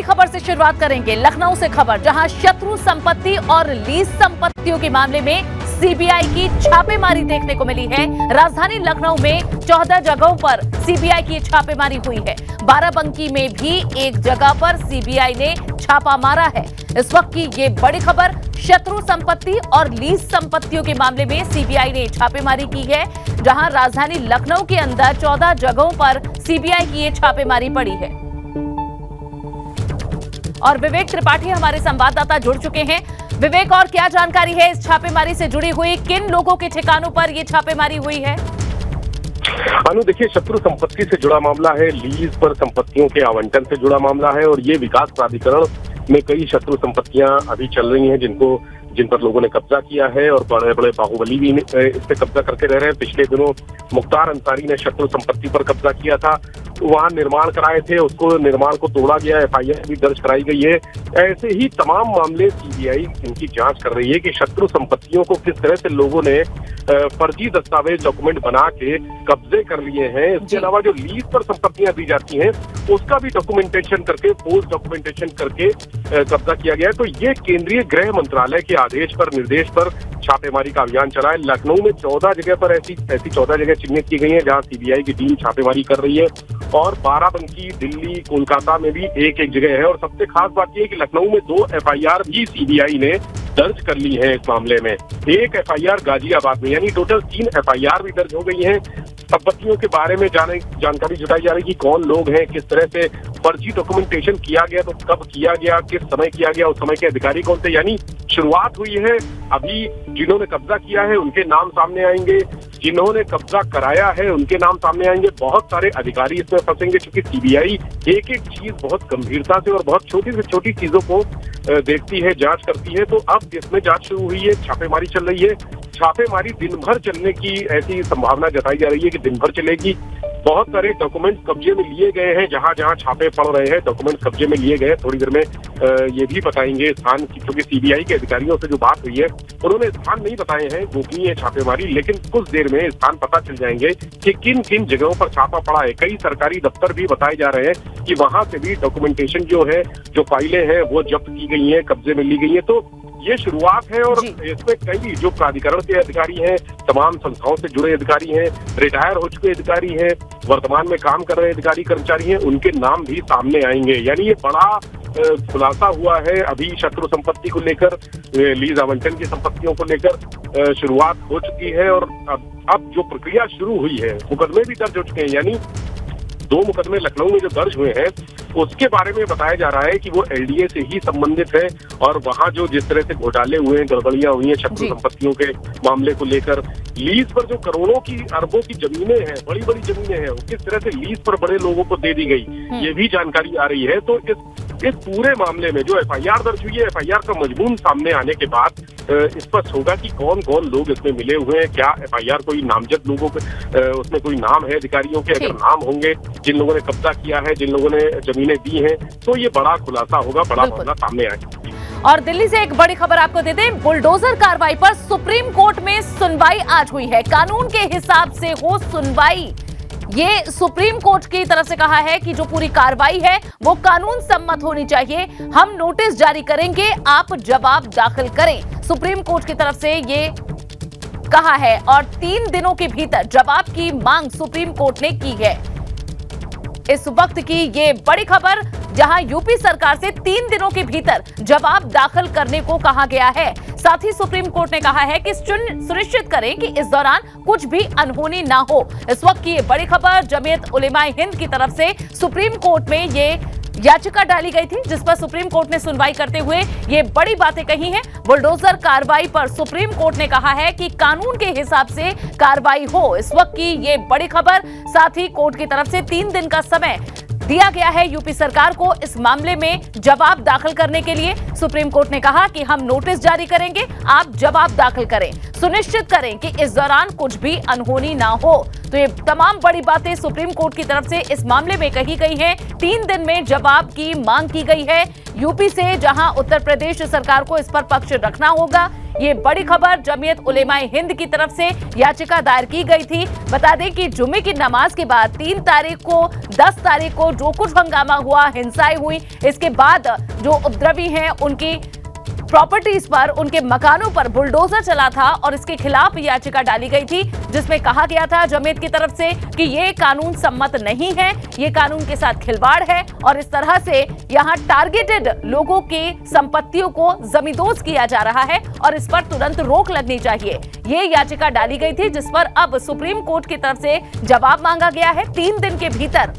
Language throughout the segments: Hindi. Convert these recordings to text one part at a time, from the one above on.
बड़ी खबर से शुरुआत करेंगे। लखनऊ से खबर, जहां शत्रु संपत्ति और लीज संपत्तियों के मामले में सीबीआई की छापेमारी देखने को मिली है। राजधानी लखनऊ में 14 जगहों पर सीबीआई की छापेमारी हुई है। बाराबंकी में भी एक जगह पर सीबीआई ने छापा मारा है। इस वक्त की ये बड़ी खबर, शत्रु संपत्ति और लीज संपत्तियों के मामले में सीबीआई ने छापेमारी की है, जहां राजधानी लखनऊ के अंदर 14 जगहों पर सीबीआई की ये छापेमारी पड़ी है। और विवेक त्रिपाठी हमारे संवाददाता जुड़ चुके हैं। विवेक, और क्या जानकारी है इस छापेमारी से जुड़ी हुई? किन लोगों के ठिकानों पर ये छापेमारी हुई है? अनु, देखिए, शत्रु संपत्ति से जुड़ा मामला है, लीज पर संपत्तियों के आवंटन से जुड़ा मामला है और ये विकास प्राधिकरण में कई शत्रु संपत्तियां अभी चल रही हैं जिन पर लोगों ने कब्जा किया है और बड़े बड़े बाहुबली भी इस पे कब्जा करके रह रहे हैं। पिछले दिनों मुख्तार अंसारी ने शत्रु संपत्ति पर कब्जा किया था, वहां निर्माण कराए थे, उसको निर्माण को तोड़ा गया, एफआईआर भी दर्ज कराई गई है। ऐसे ही तमाम मामले सीबीआई इनकी जांच कर रही है कि शत्रु संपत्तियों को किस तरह से लोगों ने फर्जी दस्तावेज डॉक्यूमेंट बना के कब्जे कर लिए हैं। इसके अलावा जो लीज पर संपत्तियां दी जाती हैं उसका भी डॉक्यूमेंटेशन करके, पोस्ट डॉक्यूमेंटेशन करके कब्जा किया गया है। तो ये केंद्रीय गृह मंत्रालय के आदेश पर, निर्देश पर छापेमारी का अभियान चला है। लखनऊ में 14 जगह पर ऐसी 14 जगह चिन्हित की गई हैं जहां सीबीआई की टीम छापेमारी कर रही है और बाराबंकी, दिल्ली, कोलकाता में भी एक एक जगह है। और सबसे खास बात यह है कि लखनऊ में 2 एफआईआर भी सीबीआई ने दर्ज कर ली है इस मामले में। एक एफआईआर गाजियाबाद में, यानी टोटल 3 एफआईआर भी दर्ज हो गई हैं। संपत्तियों के बारे में जानकारी जुटाई जा रही है कि कौन लोग हैं, किस तरह से फर्जी डॉक्यूमेंटेशन किया गया, तो कब किया गया, किस समय किया गया, उस समय के अधिकारी कौन थे। यानी शुरुआत हुई है। अभी जिन्होंने कब्जा किया है उनके नाम सामने आएंगे, जिन्होंने कब्जा कराया है उनके नाम सामने आएंगे। बहुत सारे अधिकारी इसमें फंसेंगे, क्योंकि सीबीआई एक एक चीज बहुत गंभीरता से और बहुत छोटी से छोटी चीजों को देखती है, जांच करती है। तो अब इसमें जांच शुरू हुई है, छापेमारी चल रही है। छापेमारी दिन भर चलने की ऐसी संभावना जताई जा रही है कि दिन भर चलेगी। बहुत सारे डॉक्यूमेंट कब्जे में लिए गए हैं, जहां जहां छापे पड़ रहे हैं डॉक्यूमेंट कब्जे में लिए गए। थोड़ी देर में ये भी बताएंगे स्थान की, क्योंकि सीबीआई के अधिकारियों से जो बात हुई है उन्होंने स्थान नहीं बताए हैं, गोपनीय छापेमारी, लेकिन कुछ देर में स्थान पता चल जाएंगे कि किन किन जगहों पर छापा पड़ा है। कई सरकारी दफ्तर भी बताए जा रहे हैं कि वहां से भी डॉक्यूमेंटेशन जो है, जो फाइलें हैं वो जब्त की गई हैं, कब्जे में ली गई है। तो ये शुरुआत है और इसमें कई जो प्राधिकरण के अधिकारी हैं, तमाम संस्थाओं से जुड़े अधिकारी हैं, रिटायर हो चुके अधिकारी हैं, वर्तमान में काम कर रहे अधिकारी कर्मचारी हैं, उनके नाम भी सामने आएंगे। यानी ये बड़ा खुलासा हुआ है अभी शत्रु संपत्ति को लेकर, लीज आवंटन की संपत्तियों को लेकर शुरुआत हो चुकी है। और अब जो प्रक्रिया शुरू हुई है, मुकदमे भी दर्ज हो चुके हैं। यानी 2 मुकदमे लखनऊ में जो दर्ज हुए हैं उसके बारे में बताया जा रहा है कि वो एलडीए से ही संबंधित है और वहां जो जिस तरह से घोटाले हुए हैं, गड़बड़ियां हुई हैं शत्रु संपत्तियों के मामले को लेकर, लीज पर जो करोड़ों की, अरबों की जमीनें हैं, बड़ी बड़ी जमीनें हैं, किस तरह से लीज पर बड़े लोगों को दे दी गई, ये भी जानकारी आ रही है। तो इस पूरे मामले में जो एफआईआर दर्ज हुई है, एफआईआर का मजमून सामने आने के बाद स्पष्ट होगा कि कौन कौन लोग इसमें मिले हुए हैं। क्या एफआईआर कोई नामजद लोगों के उसमें कोई नाम है अधिकारियों के? अगर नाम होंगे, जिन लोगों ने कब्जा किया है, जिन लोगों ने जमीनें दी हैं, तो ये बड़ा खुलासा होगा, बड़ा मामला सामने आएगा। और दिल्ली से एक बड़ी खबर आपको देते हैं। बुलडोजर कार्रवाई पर सुप्रीम कोर्ट में सुनवाई आज हुई है। कानून के हिसाब से हो सुनवाई, ये सुप्रीम कोर्ट की तरफ से कहा है कि जो पूरी कार्रवाई है वो कानून सम्मत होनी चाहिए। हम नोटिस जारी करेंगे, आप जवाब दाखिल करें। सुप्रीम कोर्ट की तरफ से ये कहा है और 3 दिनों के भीतर जवाब की मांग सुप्रीम कोर्ट ने की है। इस वक्त की ये बड़ी खबर, जहां यूपी सरकार से 3 दिनों के भीतर जवाब दाखिल करने को कहा गया है। साथ ही सुप्रीम कोर्ट ने कहा है कि सुनिश्चित करें कि इस दौरान कुछ भी अनहोनी ना हो। इस वक्त की ये बड़ी खबर, जमीयत उलेमाए हिंद की तरफ से सुप्रीम कोर्ट में ये याचिका डाली गई थी, जिस पर सुप्रीम कोर्ट ने सुनवाई करते हुए ये बड़ी बातें कही हैं। बुलडोजर कार्रवाई पर सुप्रीम कोर्ट ने कहा है कि कानून के हिसाब से कार्रवाई हो। इस वक्त की ये बड़ी खबर, साथ ही कोर्ट की तरफ से 3 दिन का समय दिया गया है यूपी सरकार को इस मामले में जवाब दाखिल करने के लिए। सुप्रीम कोर्ट ने कहा कि हम नोटिस जारी करेंगे, आप जवाब दाखिल करें, सुनिश्चित करें कि इस दौरान कुछ भी अनहोनी ना हो। तो ये तमाम बड़ी बातें सुप्रीम कोर्ट की तरफ से इस मामले में कही गई हैं। 3 दिन में जवाब की मांग की गई है यूपी से, जहां उत्तर प्रदेश सरकार को इस पर पक्ष रखना होगा। ये बड़ी खबर जमीयत उलेमाए हिंद की तरफ से याचिका दायर की गई थी। बता दें कि जुमे की नमाज के बाद 3 तारीख को 10 तारीख को जो कुछ हंगामा हुआ, हिंसाएं हुई, इसके बाद जो उपद्रवी हैं उनकी प्रॉपर्टीज पर, उनके मकानों पर बुलडोजर चला था और इसके खिलाफ याचिका डाली गई थी, जिसमें कहा गया था जमीयत की तरफ से कि ये कानून सम्मत नहीं है, ये कानून के साथ खिलवाड़ है और इस तरह से यहाँ टारगेटेड लोगों की संपत्तियों को जमींदोज किया जा रहा है और इस पर तुरंत रोक लगनी चाहिए। ये याचिका डाली गई थी, जिस पर अब सुप्रीम कोर्ट की तरफ से जवाब मांगा गया है। 3 दिन के भीतर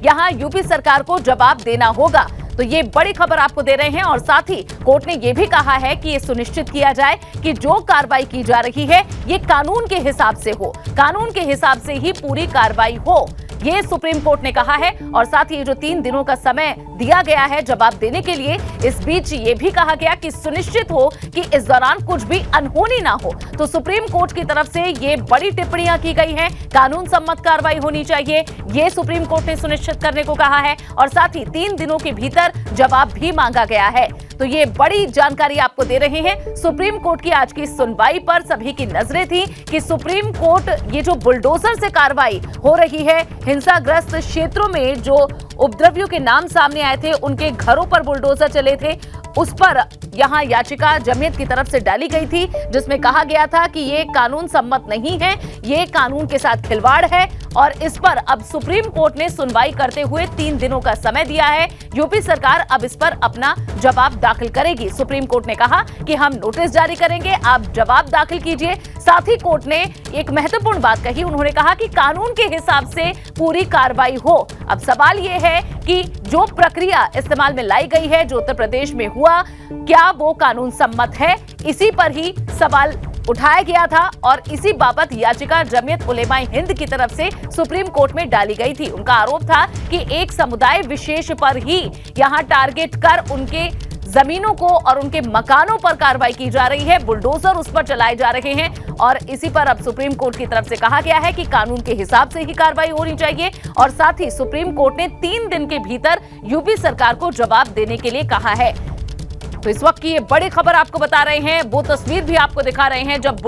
यहाँ यूपी सरकार को जवाब देना होगा। तो ये बड़ी खबर आपको दे रहे हैं और साथ ही कोर्ट ने ये भी कहा है कि ये सुनिश्चित किया जाए कि जो कार्रवाई की जा रही है ये कानून के हिसाब से हो, कानून के हिसाब से ही पूरी कार्रवाई हो, ये सुप्रीम कोर्ट ने कहा है। और साथ ही जो 3 दिनों का समय दिया गया है जवाब देने के लिए, इस बीच ये भी कहा गया कि सुनिश्चित हो कि इस दौरान कुछ भी अनहोनी ना हो। तो सुप्रीम कोर्ट की तरफ से ये बड़ी टिप्पणियां की गई हैं, कानून सम्मत कार्रवाई होनी चाहिए, ये सुप्रीम कोर्ट ने सुनिश्चित करने को कहा है और साथ ही 3 दिनों के भीतर जवाब भी मांगा गया है। तो ये बड़ी जानकारी आपको दे रहे हैं। सुप्रीम कोर्ट की आज की सुनवाई पर सभी की नजरें थी कि सुप्रीम कोर्ट ये जो बुलडोजर से कार्रवाई हो रही है, हिंसाग्रस्त क्षेत्रों में जो उपद्रवियों के नाम सामने आए थे, उनके घरों पर बुलडोजर चले थे, उस पर यहां याचिका जमीयत की तरफ से डाली गई थी, जिसमें कहा गया था कि ये कानून सम्मत नहीं है, ये कानून के साथ खिलवाड़ है और इस पर अब सुप्रीम कोर्ट ने सुनवाई करते हुए 3 दिनों का समय दिया है। यूपी सरकार अब इस पर अपना जवाब दाखिल करेगी। सुप्रीम कोर्ट ने कहा कि हम नोटिस जारी करेंगे, आप जवाब दाखिल कीजिए। साथ ही कोर्ट ने एक महत्वपूर्ण बात कही, उन्होंने कहा कि कानून के हिसाब से पूरी कार्रवाई हो। अब सवाल ये है कि जो प्रक्रिया इस्तेमाल में लाई गई है, जो उत्तर प्रदेश में हुआ, क्या वो कानून सम्मत है? इसी पर ही सवाल उठाया गया था और इसी बाबत याचिका जमीयत उलेमाए हिंद की तरफ से सुप्रीम कोर्ट में डाली गई थी। उनका आरोप था कि एक समुदाय विशेष पर ही यहां टारगेट कर उनके जमीनों को और उनके मकानों पर कार्रवाई की जा रही है, बुलडोजर उस पर चलाए जा रहे हैं और इसी पर अब सुप्रीम कोर्ट की तरफ से कहा गया है कि कानून के हिसाब से ही कार्रवाई होनी चाहिए और साथ ही सुप्रीम कोर्ट ने 3 दिन के भीतर यूपी सरकार को जवाब देने के लिए कहा है। तो इस वक्त की ये बड़ी खबर आपको बता रहे हैं, वो तस्वीर भी आपको दिखा रहे हैं जब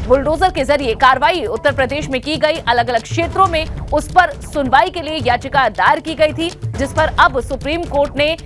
बुलडोजर के जरिए कार्रवाई उत्तर प्रदेश में की गई, अलग अलग क्षेत्रों में उस पर सुनवाई के लिए याचिका दायर की गई थी, जिस पर अब सुप्रीम कोर्ट ने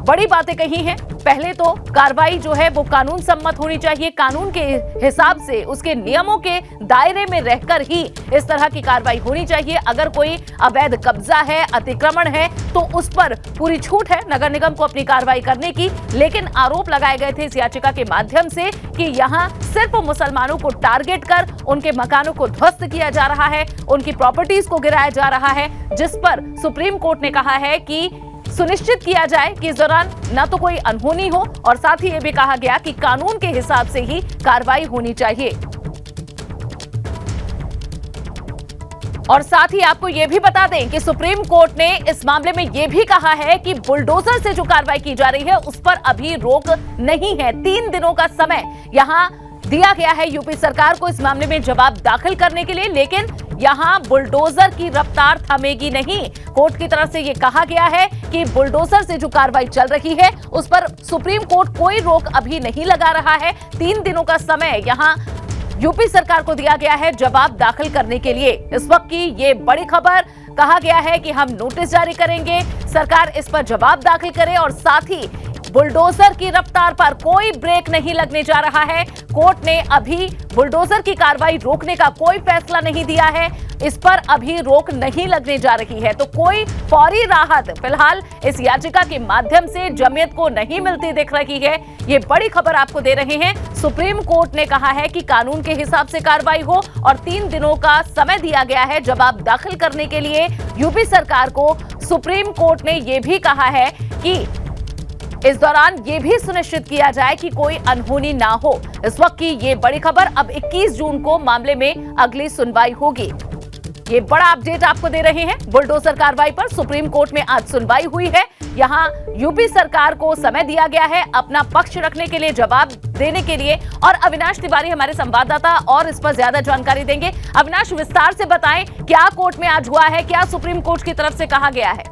बड़ी बातें कही हैं। पहले तो कार्रवाई जो है वो कानून सम्मत होनी चाहिए, कानून के हिसाब से, उसके नियमों के दायरे में रहकर ही इस तरह की कार्रवाई होनी चाहिए। अगर कोई अवैध कब्जा है, अतिक्रमण है, तो उस पर पूरी छूट है नगर निगम को अपनी कार्रवाई करने की। लेकिन आरोप लगाए गए थे इस याचिका के माध्यम से कि यहाँ सिर्फ मुसलमानों को टारगेट कर उनके मकानों को ध्वस्त किया जा रहा है, उनकी प्रॉपर्टीज को गिराया जा रहा है, जिस पर सुप्रीम कोर्ट ने कहा है कि सुनिश्चित किया जाए कि इस दौरान न तो कोई अनहोनी हो और साथ ही ये भी कहा गया कि कानून के हिसाब से ही कार्रवाई होनी चाहिए। और साथ ही आपको ये भी बता दें कि सुप्रीम कोर्ट ने इस मामले में ये भी कहा है कि बुलडोजर से जो कार्रवाई की जा रही है उस पर अभी रोक नहीं है। 3 दिनों का समय यहां दिया गया है यूपी सरकार को इस मामले में जवाब दाखिल करने के लिए, लेकिन यहां बुलडोजर की रफ्तार थमेगी नहीं। कोर्ट की तरफ से यह कहा गया है कि बुलडोजर से जो कार्रवाई चल रही है उस पर सुप्रीम कोर्ट कोई रोक अभी नहीं लगा रहा है। 3 दिनों का समय यहां यूपी सरकार को दिया गया है जवाब दाखिल करने के लिए। इस वक्त की ये बड़ी खबर, कहा गया है कि हम नोटिस जारी करेंगे, सरकार इस पर जवाब दाखिल करे और साथ ही बुलडोजर की रफ्तार पर कोई ब्रेक नहीं लगने जा रहा है। कोर्ट ने अभी बुलडोजर की कार्रवाई रोकने का कोई फैसला नहीं दिया है, इस पर अभी रोक नहीं लगने जा रही है। तो कोई फौरी राहत फिलहाल इस याचिका के माध्यम से जमीयत को नहीं मिलती दिख रही है। ये बड़ी खबर आपको दे रहे हैं। सुप्रीम कोर्ट ने कहा है कि कानून के हिसाब से कार्रवाई हो और 3 दिनों का समय दिया गया है जवाब दाखिल करने के लिए यूपी सरकार को। सुप्रीम कोर्ट ने यह भी कहा है कि इस दौरान ये भी सुनिश्चित किया जाए कि कोई अनहोनी ना हो। इस वक्त की ये बड़ी खबर, अब 21 जून को मामले में अगली सुनवाई होगी। ये बड़ा अपडेट आपको दे रहे हैं। बुलडोजर कार्रवाई पर सुप्रीम कोर्ट में आज सुनवाई हुई है। यहां यूपी सरकार को समय दिया गया है अपना पक्ष रखने के लिए, जवाब देने के लिए। और अविनाश तिवारी हमारे संवाददाता और इस पर ज्यादा जानकारी देंगे। अविनाश, विस्तार से बताएं क्या कोर्ट में आज हुआ है, क्या सुप्रीम कोर्ट की तरफ से कहा गया है?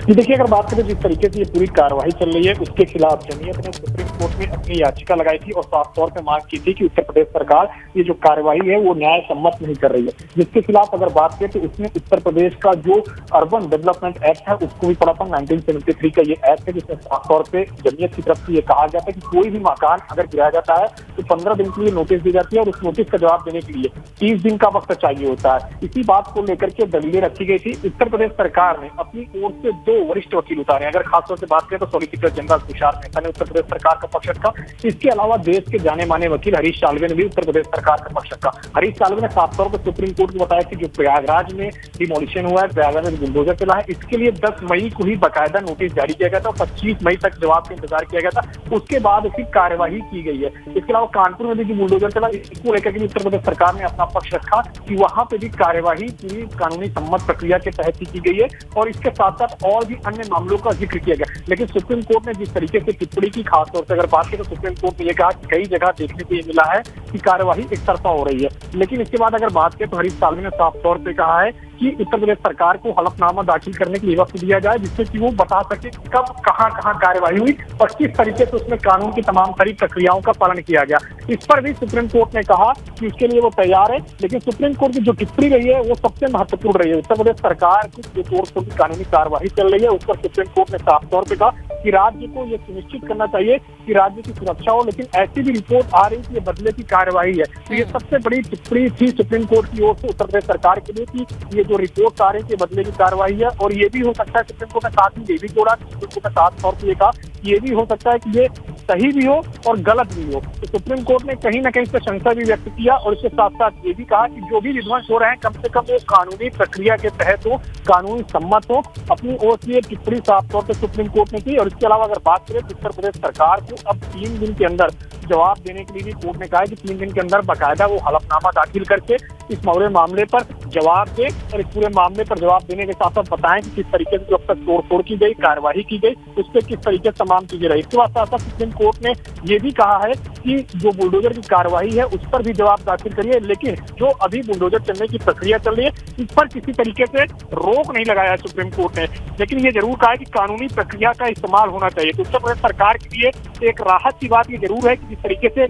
देखिए, अगर बात करें जिस तरीके से ये पूरी कार्रवाई चल रही है उसके खिलाफ जमीयत ने सुप्रीम कोर्ट में अपनी याचिका लगाई थी और साफ तौर पे मांग की थी कि उत्तर प्रदेश सरकार ये जो कार्रवाई है वो न्याय सम्मत नहीं कर रही है। जिसके खिलाफ अगर बात करें तो उसमें उत्तर प्रदेश का जो अर्बन डेवलपमेंट एक्ट है उसको भी पढ़ा था। 1973 का ये एक्ट है जिसमें साफ तौर पर जमीयत की तरफ से ये कहा गया था कि कोई भी मकान अगर गिराया जाता है तो 15 दिन के लिए नोटिस दी जाती है और उस नोटिस का जवाब देने के लिए 30 दिन का वक्त चाहिए होता है। इसी बात को लेकर के दलीलें रखी गई थी। उत्तर प्रदेश सरकार ने अपनी ओर से 2 वरिष्ठ वकील उतारे। अगर खासतौर से बात करें तो सॉलिसिटर जनरल तुषार मेहता ने उत्तर प्रदेश सरकार का पक्ष रखा। इसके अलावा देश के जाने माने वकील हरीश साल्वे ने भी उत्तर प्रदेश सरकार का पक्ष रखा। हरीश साल्वे ने साफ तौर पर सुप्रीम कोर्ट को बताया कि जो प्रयागराज में डिमोलिशन हुआ है, प्रयागराज में बुलडोजर चला है, इसके लिए 10 मई को ही बाकायदा नोटिस जारी किया गया था और 25 मई तक जवाब का इंतजार किया गया था। उसके बाद उसकी कार्यवाही की गई है। इसके अलावा कानपुर में भी जो बुलडोजर चला इसको लेकर के उत्तर प्रदेश सरकार ने अपना पक्ष रखा कि वहां पे भी कार्यवाही पूरी कानूनी सम्मत प्रक्रिया के तहत ही की गई है और इसके साथ साथ और भी अन्य मामलों का जिक्र किया गया। लेकिन सुप्रीम कोर्ट ने जिस तरीके से टिप्पणी की, खासतौर से अगर बात करें तो सुप्रीम कोर्ट ने यह कहा कि कई जगह देखने को ये मिला है कि कार्यवाही एक तरफा हो रही है। लेकिन इसके बाद अगर बात करें तो हरीश साल्वे ने साफ तौर पे कहा है कि उत्तर प्रदेश सरकार को हलफनामा दाखिल करने के लिए वक्त दिया जाए जिससे कि वो बता सके कब कहां कार्यवाही हुई और किस तरीके से उसमें कानून की तमाम सारी प्रक्रियाओं का पालन किया गया। इस पर भी सुप्रीम कोर्ट ने कहा कि उसके लिए वो तैयार है। लेकिन सुप्रीम कोर्ट की जो टिप्पणी रही है वो सबसे महत्वपूर्ण रही है। उत्तर प्रदेश सरकार की जो तोड़फोड़ की कानूनी कार्यवाही चल रही है उस पर सुप्रीम कोर्ट ने साफ तौर पर कहा कि राज्य को ये सुनिश्चित करना चाहिए कि राज्य की सुरक्षा हो। लेकिन ऐसी भी रिपोर्ट आ रही है कि ये बदले की कार्यवाही है। तो ये सबसे बड़ी टिप्पणी थी सुप्रीम कोर्ट की ओर से उत्तर प्रदेश सरकार के लिए कि ये जो रिपोर्ट आ रही है बदले की कार्यवाही है। और ये भी हो सकता है, सुप्रीम कोर्ट ने साथ ही ये भी जोड़ा, सुप्रीम कोर्ट ने साफ तौर पर ये कहा कि ये भी हो सकता है कि ये सही भी हो और गलत भी हो। तो सुप्रीम कोर्ट ने कहीं ना कहीं इस पर संशय भी व्यक्त किया और इसके साथ साथ ये भी कहा कि जो भी विध्वंस हो रहे हैं कम से कम वो कानूनी प्रक्रिया के तहत हो, कानूनी सम्मत हो। अपनी ओर से ये टिप्पणी साफ तौर पर सुप्रीम कोर्ट ने की। और इसके अलावा अगर बात करें तो उत्तर प्रदेश सरकार को अब 3 दिन के अंदर जवाब देने के लिए भी कोर्ट ने कहा है कि 3 दिन के अंदर बाकायदा वो हलफनामा दाखिल करके इस पूरे मामले पर जवाब दे और इस पूरे मामले पर जवाब देने के साथ साथ बताएं कि किस तरीके से अब तक तोड़फोड़ की गई, कार्यवाही की गई, उस पर किस तरीके से तमाम चीजें रही। इसके बाद साथ साथ सुप्रीम कोर्ट ने ये भी कहा है कि जो बुलडोजर की कार्यवाही है उस पर भी जवाब दाखिल करिए। लेकिन जो अभी बुलडोजर चलने की प्रक्रिया चल रही है इस पर किसी तरीके से रोक नहीं लगाया सुप्रीम कोर्ट ने। लेकिन ये जरूर कहा है कि कानूनी प्रक्रिया का इस्तेमाल होना चाहिए। तो उत्तर प्रदेश सरकार के लिए एक राहत की बात ये जरूर है कि जिस तरीके से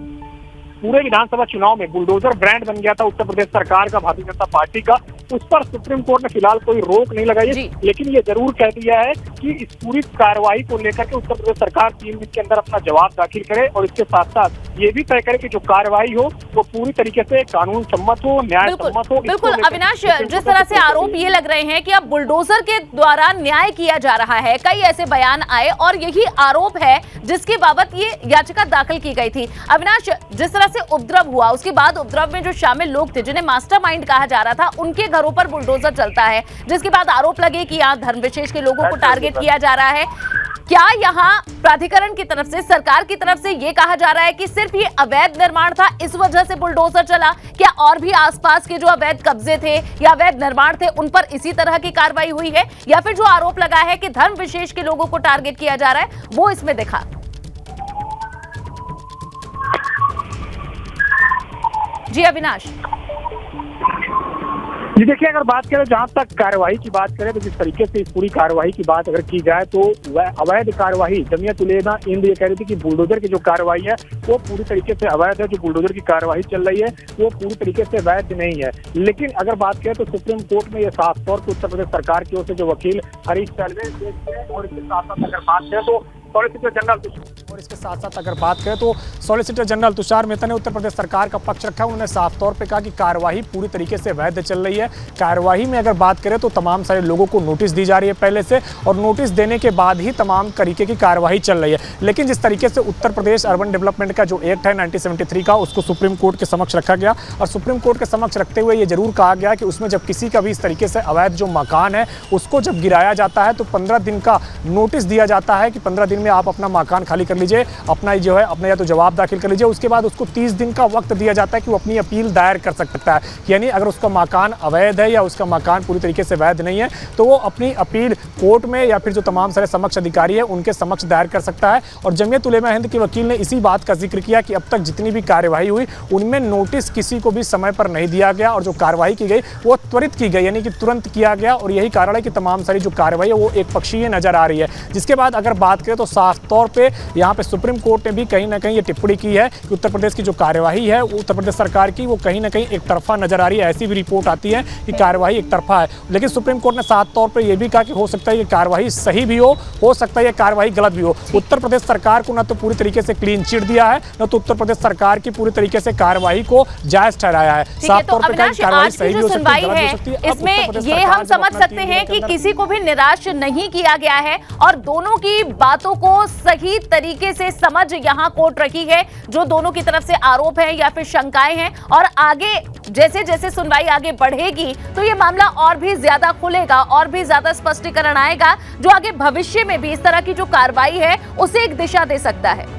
पूरे विधानसभा चुनाव में बुलडोजर ब्रांड बन गया था उत्तर प्रदेश सरकार का, भारतीय जनता पार्टी का, उस पर सुप्रीम कोर्ट ने फिलहाल कोई रोक नहीं लगाई। लेकिन ये जरूर कह दिया है कि इस पूरी कार्रवाई को लेकर के उत्तर प्रदेश सरकार 3 दिन के अंदर अपना जवाब दाखिल करे और इसके साथ साथ ये भी तय करे कि जो कार्रवाई हो वो पूरी तरीके से कानून सम्मत हो, न्याय सम्मत हो। बिल्कुल अविनाश, जिस तरह से आरोप ये लग रहे हैं कि अब बुलडोजर के द्वारा न्याय किया जा रहा है, कई ऐसे बयान आए और यही आरोप है जिसके बाबत ये याचिका दाखिल की गई थी। अविनाश, जिस तरह से उपद्रव हुआ उसके बाद उपद्रव में जो शामिल लोग थे जिन्हें मास्टरमाइंड कहा जा रहा था उनके घरों पर बुलडोजर चलता है, जिसके बाद आरोप लगे कि यहाँ धर्म विशेष के लोगों को टारगेट किया जा रहा है। क्या यहाँ प्राधिकरण की तरफ से, सरकार की तरफ से ये कहा जा रहा है कि सिर्फ ये अवैध निर्माण था इस वजह से बुलडोजर चला? क्या और भी आसपास के जो अवैध कब्जे थे या अवैध निर्माण थे उन पर इसी तरह की कार्रवाई हुई है? या फिर जो आरोप लगा है कि धर्म विशेष के लोगों को टारगेट किया जा रहा है वो इसमें दिखा? जी अविनाश। जी देखिए, अगर बात करें जहां तक कार्रवाई की बात करें तो जिस तरीके से इस पूरी कार्रवाई की बात अगर की जाए तो वह अवैध कार्रवाई, जमीयत उलेमा हिंद ये कह रही थी कि बुलडोजर की जो कार्रवाई है वो पूरी तरीके से अवैध है। जो बुलडोजर की कार्रवाई चल रही है वो पूरी तरीके से वैध नहीं है। लेकिन अगर बात करें तो सुप्रीम कोर्ट में ये साफ तौर पर उत्तर प्रदेश सरकार की ओर से जो वकील हरीश साल्वे और इसके साथ साथ अगर बात करें तो सॉलिसिटर जनरल तुषार मेहता ने उत्तर प्रदेश सरकार का पक्ष रखा। उन्होंने साफ तौर पे कहा कि कार्यवाही पूरी तरीके से वैध चल रही है। कार्यवाही में अगर बात करें तो तमाम सारे लोगों को नोटिस दी जा रही है पहले से, और नोटिस देने के बाद ही तमाम तरीके की कार्यवाही चल रही है। लेकिन जिस तरीके से उत्तर प्रदेश अर्बन डेवलपमेंट का जो एक्ट है 1973 का, उसको सुप्रीम कोर्ट के समक्ष रखा गया और सुप्रीम कोर्ट के समक्ष रखते हुए ये जरूर कहा गया कि उसमें जब किसी का भी इस तरीके से अवैध जो मकान है उसको जब गिराया जाता है तो 15 दिन का नोटिस दिया जाता है कि 15 दिन में आप अपना मकान खाली कर लीजिए, अपना जो है अपना या तो जवाब दाखिल कर लीजिए। उसके बाद उसको 30 दिन का वक्त दिया जाता है कि वो अपनी अपील दायर कर सकता है। यानी अगर उसका मकान अवैध है या उसका मकान पूरी तरीके से वैध नहीं है तो वो अपनी अपील कोर्ट में या फिर जो तमाम सारे समक्ष अधिकारी है उनके समक्ष दायर कर सकता है। और जमीयत उलेमा हिंद के वकील ने इसी बात का जिक्र किया कि अब तक जितनी भी कार्यवाही हुई उनमें नोटिस किसी को भी समय पर नहीं दिया गया और जो कार्रवाई की गई वो त्वरित की गई, यानी कि तुरंत किया गया। और यही कारण है कि तमाम सारी जो कार्रवाई है वो एक पक्षीय नजर आ रही है। जिसके बाद अगर बात करें तो साफ तौर पे यहाँ पे सुप्रीम कोर्ट ने भी कहीं ना कहीं ये टिप्पणी की है कि उत्तर प्रदेश की जो कार्यवाही है उत्तर प्रदेश सरकार की वो कहीं ना कहीं एक तरफा नजर आ रही है। ऐसी भी रिपोर्ट आती है कि कार्यवाही एक तरफा है, लेकिन सुप्रीम कोर्ट ने साफ तौर पर यह भी कहा कि हो सकता है ये कार्यवाही सही भी हो सकता है ये कार्यवाही गलत भी हो। उत्तर प्रदेश सरकार को न तो पूरी तरीके से क्लीन चिट दिया है, न तो उत्तर प्रदेश सरकार की पूरी तरीके से कार्यवाही को जायज ठहराया है। साफ तौर पर कार्रवाई सही भी हो सकती है, इसमें ये हम समझ सकते हैं कि किसी को भी निराश नहीं किया गया है और दोनों की बातों को सही तरीके से समझ यहां कोर्ट रखी है, जो दोनों की तरफ से आरोप है या फिर शंकाएं हैं। और आगे जैसे जैसे सुनवाई आगे बढ़ेगी तो ये मामला और भी ज्यादा खुलेगा और भी ज्यादा स्पष्टीकरण आएगा, जो आगे भविष्य में भी इस तरह की जो कार्रवाई है उसे एक दिशा दे सकता है।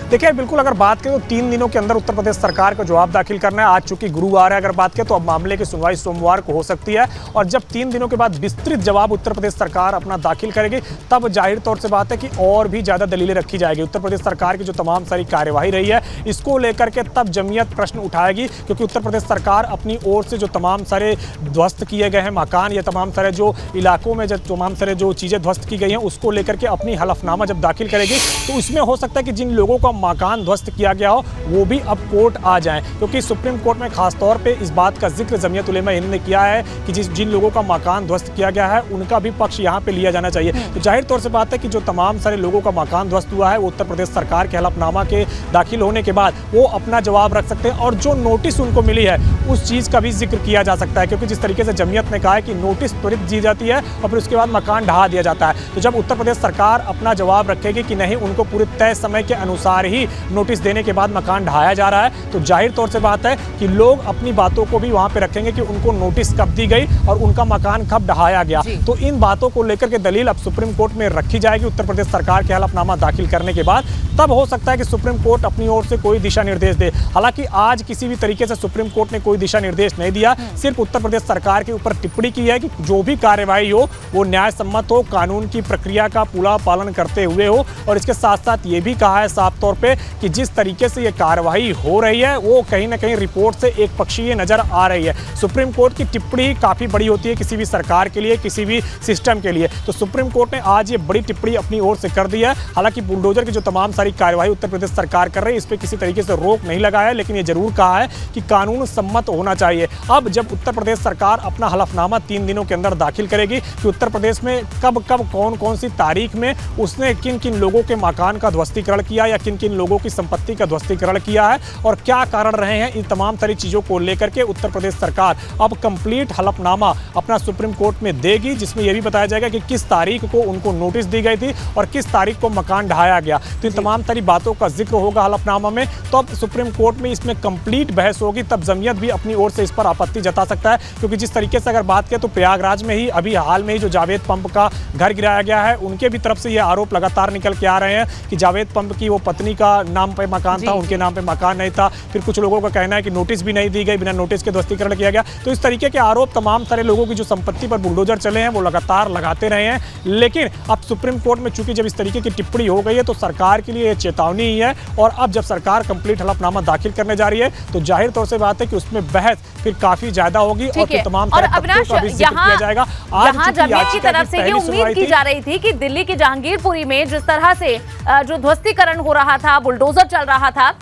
देखिए बिल्कुल अगर बात करें तो 3 दिनों के अंदर उत्तर प्रदेश सरकार को जवाब दाखिल करना है। आज चूंकि गुरुवार है, अगर बात करें तो अब मामले की सुनवाई सोमवार को हो सकती है। और जब 3 दिनों के बाद विस्तृत जवाब उत्तर प्रदेश सरकार अपना दाखिल करेगी तब जाहिर तौर से बात है कि और भी ज़्यादा दलीलें रखी जाएगी। उत्तर प्रदेश सरकार की जो तमाम सारी कार्यवाही रही है इसको लेकर के तब जमीयत प्रश्न उठाएगी, क्योंकि उत्तर प्रदेश सरकार अपनी ओर से जो तमाम सारे ध्वस्त किए गए हैं मकान या तमाम सारे जो इलाकों में जो तमाम सारे जो चीज़ें ध्वस्त की गई हैं उसको लेकर के अपनी हलफनामा जब दाखिल करेगी तो इसमें हो सकता है कि जिन लोगों का मकान ध्वस्त किया गया हो वो भी अब कोर्ट आ जाएं, क्योंकि सुप्रीम कोर्ट में खास तौर पे इस बात का जिक्र जमीयत उलेमा हिंद ने किया है कि जिन लोगों का मकान ध्वस्त किया गया है उनका भी पक्ष यहाँ पे लिया जाना चाहिए। तो जाहिर तौर से बात है कि जो तमाम सारे लोगों का मकान ध्वस्त हुआ है वो उत्तर प्रदेश सरकार के हलफनामा के दाखिल होने के बाद वो अपना जवाब रख सकते हैं और जो नोटिस उनको मिली है उस चीज़ का भी जिक्र किया जा सकता है, क्योंकि जिस तरीके से जमीयत ने कहा है कि नोटिस त्वरित दी जाती है और फिर उसके बाद मकान ढहा दिया जाता है। तो जब उत्तर प्रदेश सरकार अपना जवाब रखेगी कि नहीं उनको पूरे तय समय के अनुसार ही नोटिस देने के बाद मकान ढहाया जा रहा है, तो जाहिर तौर से बात है कि लोग अपनी बातों को भी वहां पे रखेंगे कि उनको नोटिस कब दी गई और उनका मकान कब ढहाया गया। तो इन बातों को लेकर के दलील अब सुप्रीम कोर्ट में रखी जाएगी उत्तर प्रदेश सरकार के हलफनामा दाखिल करने के बाद। तब हो सकता है कि सुप्रीम कोर्ट अपनी ओर से कोई दिशा निर्देश दे। हालांकि आज किसी भी तरीके से सुप्रीम कोर्ट ने कोई दिशा निर्देश नहीं दिया, सिर्फ उत्तर प्रदेश सरकार के ऊपर टिप्पणी की है कि जो भी कार्यवाही हो वो न्याय सम्मत हो, कानून की प्रक्रिया का पूरा पालन करते हुए हो। और इसके साथ साथ ये भी कहा है साफ तौर पे कि जिस तरीके से ये कार्रवाई हो रही है वो कहीं ना कहीं रिपोर्ट से एक पक्षीय नजर आ रही है। सुप्रीम कोर्ट की टिप्पणी काफी बड़ी होती है किसी भी सरकार के लिए, किसी भी सिस्टम के लिए। तो सुप्रीम कोर्ट ने आज ये बड़ी टिप्पणी अपनी ओर से कर दी है। हालांकि बुलडोजर की जो तमाम सारी कार्यवाही उत्तर प्रदेश सरकार कर रही है इस पर किसी तरीके से रोक नहीं लगाया है, लेकिन ये जरूर कहा है कि कानून सम्मत होना चाहिए। अब जब उत्तर प्रदेश सरकार अपना हलफनामा 3 दिनों के अंदर दाखिल करेगी कि उत्तर प्रदेश में कब कब कौन कौन सी तारीख में उसने किन किन लोगों के मकान का ध्वस्तीकरण किया या किन किन लोगों की संपत्ति का ध्वस्तीकरण किया है और क्या कारण रहे हैं, इन तमाम सारी चीजों को लेकर के उत्तर प्रदेश सरकार अब कंप्लीट हलफनामा अपना सुप्रीम कोर्ट में देगी, जिसमें यह भी बताया जाएगा कि किस तारीख को उनको नोटिस दी गई थी और किस तारीख को मकान ढहाया गया। तो इन तमाम सारी बातों का जिक्र होगा हलफनामा में। तो अब सुप्रीम कोर्ट में इसमें कंप्लीट बहस होगी, तब जमीयत भी अपनी ओर से इस पर आपत्ति जता सकता है। क्योंकि जिस तरीके से अगर बात करें तो प्रयागराज में ही अभी हाल में ही जो जावेद पंप का घर गिराया गया है उनके भी तरफ से ये आरोप लगातार निकल के आ रहे हैं कि जावेद पंप की वो पत्नी का नाम पे मकान था, उनके नाम पे मकान नहीं था। फिर कुछ लोगों का कहना है कि नोटिस भी नहीं दी गई, बिना नोटिस के ध्वस्तीकरण किया गया। तो इस तरीके के आरोप तमाम सारे लोगों की जो संपत्ति पर बुलडोजर चले हैं वो लगातार लगाते रहे हैं। लेकिन अब सुप्रीम कोर्ट में चूंकि जब इस तरीके की टिप्पणी हो गई है तो सरकार के लिए चेतावनी ही है। और अब जब सरकार कंप्लीट हलफनामा दाखिल करने जा रही है तो जाहिर तौर से बात है कि उसमें बहस फिर काफी ज्यादा होगी और फिर तमाम और अविनाश यहाँ जमीयत की तरफ से ये उम्मीद की जा रही थी कि दिल्ली की जहांगीरपुरी में जिस तरह से जो ध्वस्तीकरण हो रहा था, बुलडोजर चल रहा था,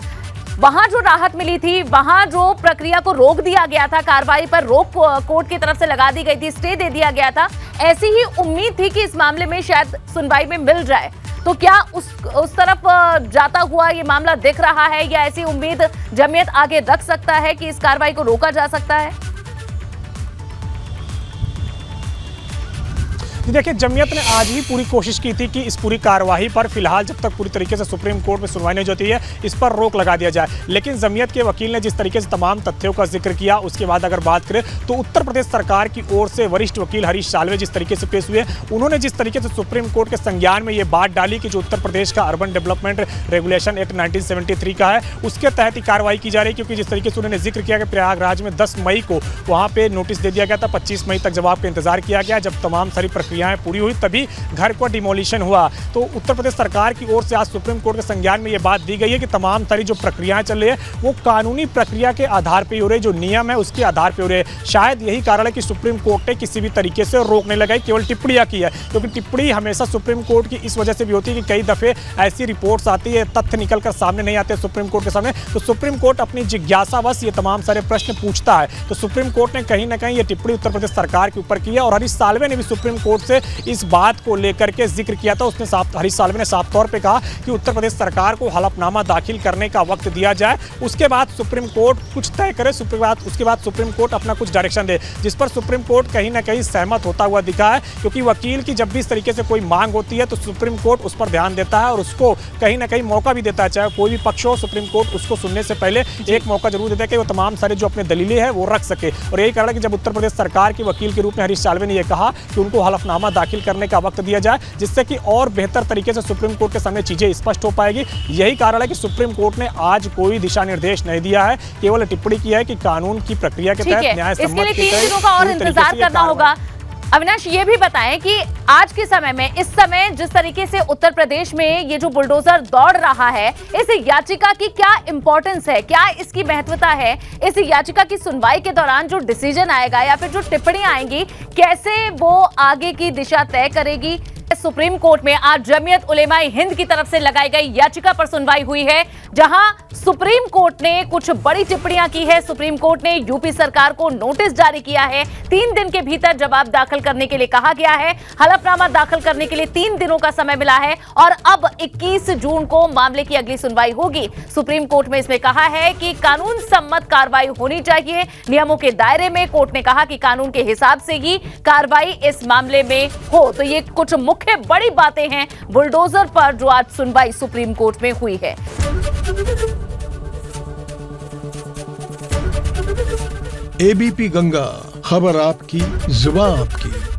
वहां जो राहत मिली थी, वहां जो प्रक्रिया को रोक दिया गया था, कार्रवाई पर रोक कोर्ट की तरफ से लगा दी गई थी, स्टे दे दिया गया था, ऐसी ही उम्मीद थी कि इस मामले में शायद सुनवाई में मिल जाए। तो क्या उस तरफ जाता हुआ ये मामला दिख रहा है या ऐसी उम्मीद जमीयत आगे रख सकता है कि इस कार्रवाई को रोका जा सकता है? देखिए, जमीयत ने आज ही पूरी कोशिश की थी कि इस पूरी कार्यवाही पर फिलहाल जब तक पूरी तरीके से सुप्रीम कोर्ट में सुनवाई नहीं होती है इस पर रोक लगा दिया जाए। लेकिन जमीयत के वकील ने जिस तरीके से तमाम तथ्यों का जिक्र किया, उसके बाद अगर बात करें तो उत्तर प्रदेश सरकार की ओर से वरिष्ठ वकील हरीश साल्वे जिस तरीके से पेश हुए, उन्होंने जिस तरीके से सुप्रीम कोर्ट के संज्ञान में ये बात डाली कि जो उत्तर प्रदेश का अर्बन डेवलपमेंट रेगुलेशन एक्ट 1973 का है उसके तहत ही कार्रवाई की जा रही है। क्योंकि जिस तरीके से उन्होंने जिक्र किया कि प्रयागराज में 10 मई को वहां पे नोटिस दे दिया गया था, 25 मई तक जवाब का इंतजार किया गया। जब तमाम सारी प्रक्रियाएं पूरी हुई तभी घर को डिमोलिशन हुआ। तो उत्तर प्रदेश सरकार की ओर से आज सुप्रीम कोर्ट के संज्ञान में ये बात दी गई है कि तमाम सारी जो प्रक्रियाएं चल रही है वो कानूनी प्रक्रिया के आधार पर हो रही है, जो नियम है उसके आधार पर हो रही है। शायद यही कारण है कि सुप्रीम कोर्ट ने किसी भी तरीके से रोक नहीं लगाई, केवल टिप्पणियां की है। क्योंकि टिप्पणी हमेशा सुप्रीम कोर्ट की इस वजह से भी होती है कि कई दफे ऐसी रिपोर्ट्स आती है, तथ्य निकलकर सामने नहीं आते सुप्रीम कोर्ट के सामने, तो सुप्रीम कोर्ट अपनी जिज्ञासावश ये तमाम सारे प्रश्न पूछता है। तो सुप्रीम कोर्ट ने कहीं ना कहीं ये टिप्पणी उत्तर प्रदेश सरकार के ऊपर की है। और हरीश साल्वे ने भी सुप्रीम कोर्ट से इस बात को लेकर के जिक्र किया था। उसने हरीश साल्वे ने साफ तौर पे कहा कि उत्तर प्रदेश सरकार को हलफनामा दाखिल करने का वक्त दिया जाए, उसके बाद सुप्रीम कोर्ट कुछ तय करे, उसके बाद सुप्रीम कोर्ट अपना कुछ डायरेक्शन दे, जिस पर सुप्रीम कोर्ट कहीं ना कहीं सहमत होता हुआ दिखा है। क्योंकि वकील की जब भी इस तरीके से कोई मांग होती है तो सुप्रीम कोर्ट उस पर ध्यान देता है और उसको कहीं ना कहीं मौका भी देता है। चाहे कोई भी पक्ष हो, सुप्रीम कोर्ट उसको सुनने से पहले एक मौका जरूर देता है कि वो तमाम सारे जो अपने दलीलें हैं वो रख सके। और यही कारण है कि जब उत्तर प्रदेश सरकार के वकील के रूप में हरीश साल्वे ने यह कहा कि उनको हलफनामा दाखिल करने का वक्त दिया जाए, जिससे कि और बेहतर तरीके से सुप्रीम कोर्ट के सामने चीजें स्पष्ट हो पाएगी। यही कारण है कि सुप्रीम कोर्ट ने आज कोई दिशा निर्देश नहीं दिया है, केवल टिप्पणी की है कि कानून की प्रक्रिया के तहत न्याय इसके लिए 3 दिनों का और इंतजार करना होगा। अविनाश, ये भी बताएं कि आज के समय में, इस समय जिस तरीके से उत्तर प्रदेश में ये जो बुलडोजर दौड़ रहा है, इस याचिका की क्या इंपॉर्टेंस है, क्या इसकी महत्वता है? इस याचिका की सुनवाई के दौरान जो डिसीजन आएगा या फिर जो टिप्पणी आएंगी, कैसे वो आगे की दिशा तय करेगी? सुप्रीम कोर्ट में आज जमीयत उलेमाए हिंद की तरफ से लगाई गई याचिका पर सुनवाई हुई है, जहां सुप्रीम कोर्ट ने कुछ बड़ी टिप्पणियां की है। सुप्रीम कोर्ट ने यूपी सरकार को नोटिस जारी किया है, 3 दिन के भीतर जवाब दाखिल करने के लिए कहा गया है। हलफनामा दाखिल करने के लिए 3 दिनों का समय मिला है और अब 21 जून को मामले की अगली सुनवाई होगी। सुप्रीम कोर्ट में इसमें कहा है कि कानून सम्मत कार्रवाई होनी चाहिए, नियमों के दायरे में। कोर्ट ने कहा कि कानून के हिसाब से ही कार्रवाई इस मामले में हो। तो ये कुछ मुख्य बड़ी बातें हैं बुलडोजर पर जो आज सुनवाई सुप्रीम कोर्ट में हुई है। एबीपी गंगा, खबर आपकी, जुबान आपकी।